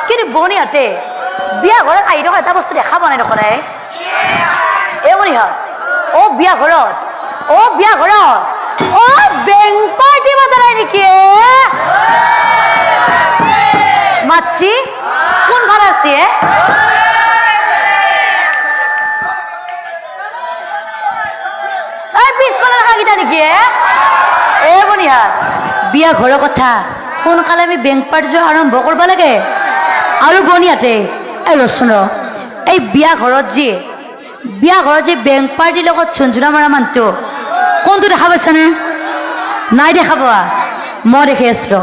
কিন্তু বনিহঁতে বিয়া ঘৰত আহি থকা এটা বস্তু দেখা পোৱা নাই দেখোন এই বনিহঁত বিয়া ঘৰত বেংক পাৰ্টি মাতা নাই নেকি মাতছি কোন ভাল আছে পিছফালে দেখা কেইটা নেকি বনিহাত বিয়া ঘৰৰ কথা সোনকালে আমি বেংক পাৰ্টি আৰম্ভ কৰিব লাগে আৰু বনিহাতে ৰচোন এই বিয়া ঘৰত যে বেংক পাৰ্টিৰ লগত ঝুনঝুনা মৰা মানুহটো কোনটো দেখা পাইছানে নাই দেখা পোৱা মই দেখি আছো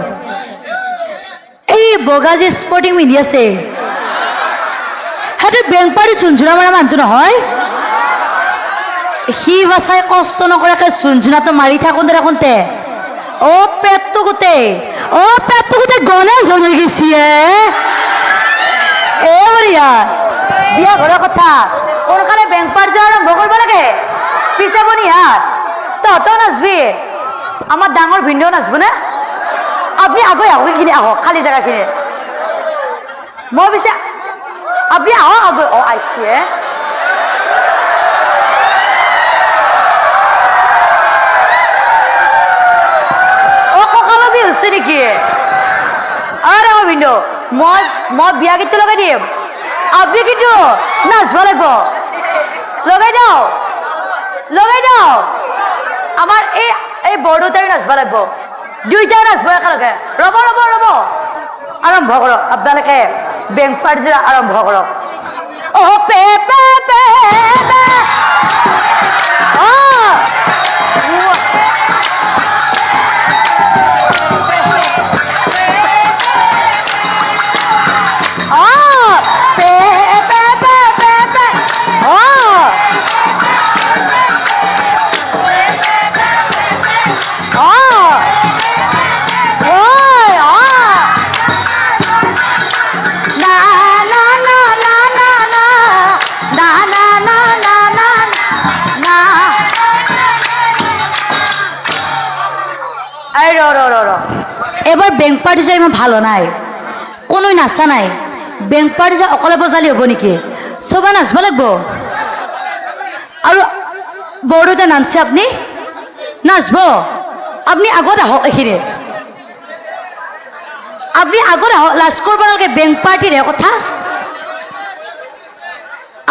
এই বগা যে স্পৰ্টিং পিন্ধি আছে সেইটো বেংক পাৰ্টি ঝুনঝুনা মৰা মানুহটো নহয় সি বাচাই কষ্ট নকৰাকে ঝুনঝুনাটো মাৰি থাকোঁতে পেটটো গোটেই গনে জমি গেছি বঢ়িয়া বিয়া ঘৰৰ কথা সোনকালে বেংক পাৰ্টি আৰম্ভ কৰিব লাগে পিছে বনিহাত তহঁতেও নাচবি আমাৰ ডাঙৰ ভিনদেউ নাচব না আপুনি আগুৱাই আহক খালী জেগাখিনি মই পিছে আপুনি আহক আগুৱাই আহিছে কঁকালৰ বিষ হৈছে নেকি ডাঙৰ ভিনদেউ মই বিয়া গীতটো লগাই দিম আপুনি কিন্তু নাচব লাগিব লগাই দিওঁ আমাৰ এই বৰদেউতাই নাচব লাগিব দুইটাই নাচব একেলগে ৰ'ব আৰম্ভ কৰক আপোনালোকে বেংক পাৰ্টি আৰম্ভ কৰক এবাৰ বেংক পাৰ্টি যাই ইমান ভালো নাই কোনো নাচা নাই বেংক পাৰ্টি যাই অকলে বজালি হ'ব নেকি চবে নাচব লাগিব আৰু বৰদেউতা নাচছে আপুনি নাচব আপুনি আগত আহক এইখিনি আপুনি আগত আহক লাজ কৰিব নালাগে বেংক পাৰ্টিৰ কথা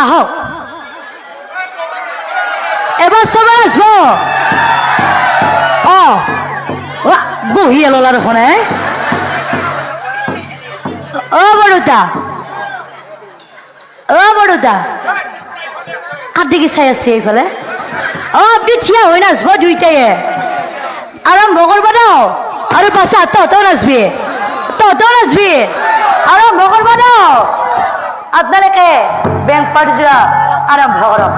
আহক এবাৰ চবে নাচব বহি ললা দেখোন বৰদেউতা কাটিকি চাই আছে এইফালে আপুনি থিয়া হৈ নাচব দুইটাই আৰম্ভ কৰিব ন আৰু পাছা তহঁতেও নাচবি আৰম্ভ কৰিব ন আপোনালোকে বেংক পাৰ্টি যোৱা আৰম্ভ কৰক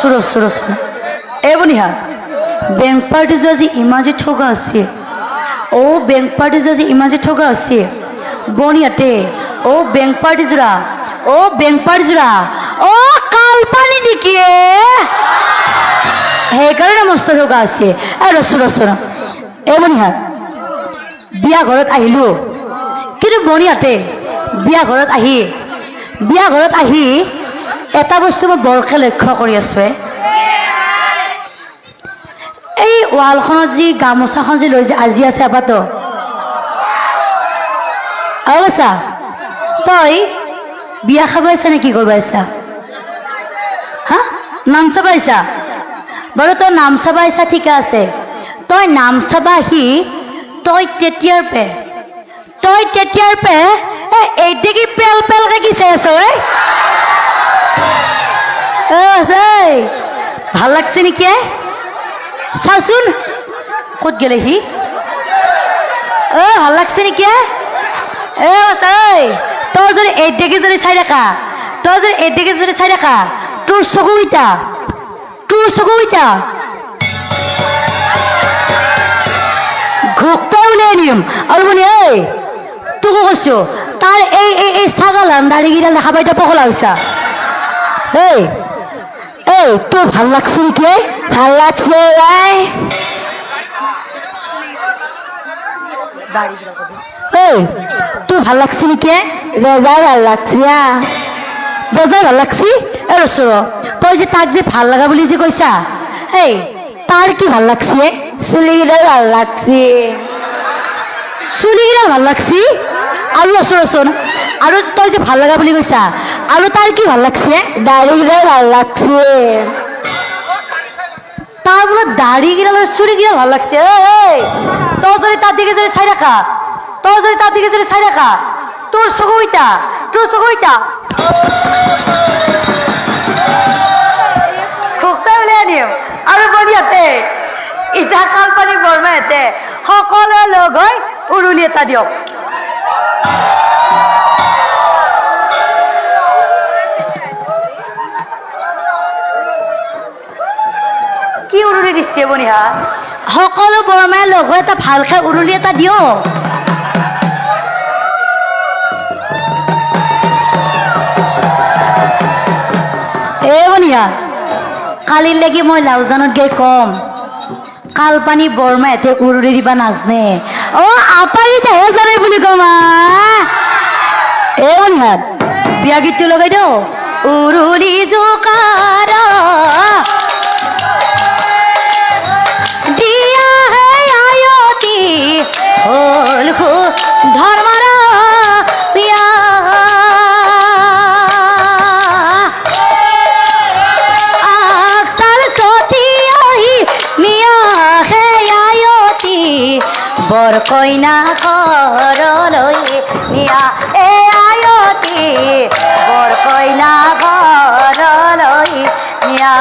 ৰচোন বনিহা বেংক পাৰ্টি যোৱা যে ইমান যে ঠগা আছে বেংক পাৰ্টি যোৱা যে ইমান যে ঠগা আছে বনিহাতে বেংক পাৰ্টি যোৰা কালপানী নেকি সেইকাৰণে মস্ত ঠগা আছে ৰচোন বনিহা বিয়া ঘৰত আহিলো কিন্তু বনিহাতে বিয়া ঘৰত আহি এটা বস্তু মই বৰকে লক্ষ্য কৰি আছো এই ৱালখনত যি গামোচাখন যি লৈ যে আজি আছে আপাতো আছা তই বিয়া খাব আহিছা নে কি কৰিব আহিছা হা নাম চাব আহিছা বাৰু তই নাম চাব আহিছা ঠিকে আছে তই নাম চাব আহি তই তেতিয়াৰ পে এইদিকে পেল পেলকে কি চাই আছ ভাল লাগছে নেকি চাচোন ক'ত গেলে সি ভাল লাগছে নেকি তই যদি এইদিকে যদি চাই থাকা তোৰ চকু ইটা ঘোকটা উলিয়াই নিম আৰু মানে তোকো কৈছো তাৰ এই ছাগাল দাড়ি গিডাল দেখা পাই পগলা হৈছা তোৰ ভাল লাগছে নেকি ভাল লাগছে তোৰ ভাল লাগছে নেকি বেজাৰ ভাল লাগছি ভাল লাগছি ৰচৰ তই যে তাক যে ভাল লগা বুলি যে কৈছা তাৰ কি ভাল লাগছে চুলিকেইডাল ভাল লাগছি ভাল লাগছি আৰু ৰচোন আৰু তই যে ভাল লগা বুলি কৈছা আৰু তাৰ কি ভাল লাগছে দাড়িকেইডাল ভাল লাগছে তাৰ বোলে দাড়িকেইডাল আৰু চুলিকেইডাল ভাল লাগছে তই যদি তাৰ দিকে যদি চাই থাকা তোৰ চকু ইটা খুকটা উলিয়াই দিম আৰু বনিয়াতে ইটা কালপানী বৰমাহঁতে সকলোৱে লগ হৈ উৰুলি এটা দিয়ক কি উৰুলি দিছে বনিহা সকলো বৰমাই লগ হৈ এটা ভালকে উৰুলি এটা দিয়ক বনিয়া কালিৰ লাগি মই লাউজানত গৈ কম কালপানী বৰমাহঁতে উৰুলি দিবা নাজনে আপাৰিতেহে জানে বুলি কম বনিয়া বিয়া গীতটো লগাই দিওঁ উৰুলি জোকাৰ দিয়া হে আয়তি হল ধৰ্মৰ বিয়া বৰ কইনা ঘৰলৈ নিয়া আয়তি বৰ কইনা ঘৰলৈ নিয়া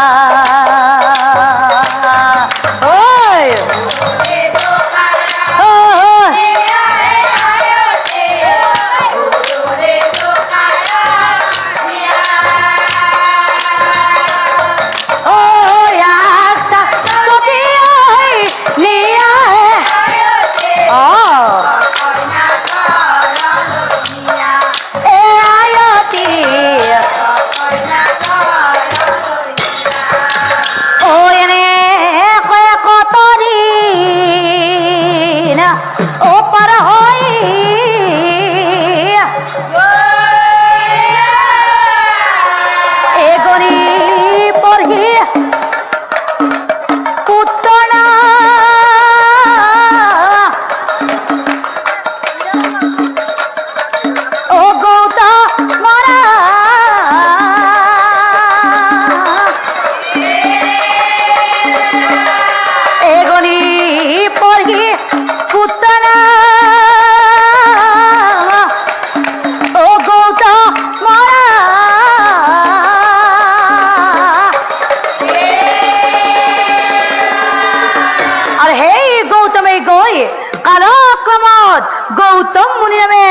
গৌতম মুনি নামে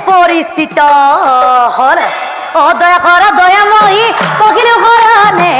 পৰিচিত হল দয়া কৰা দয়াময়ী কখিনো ঘৰানে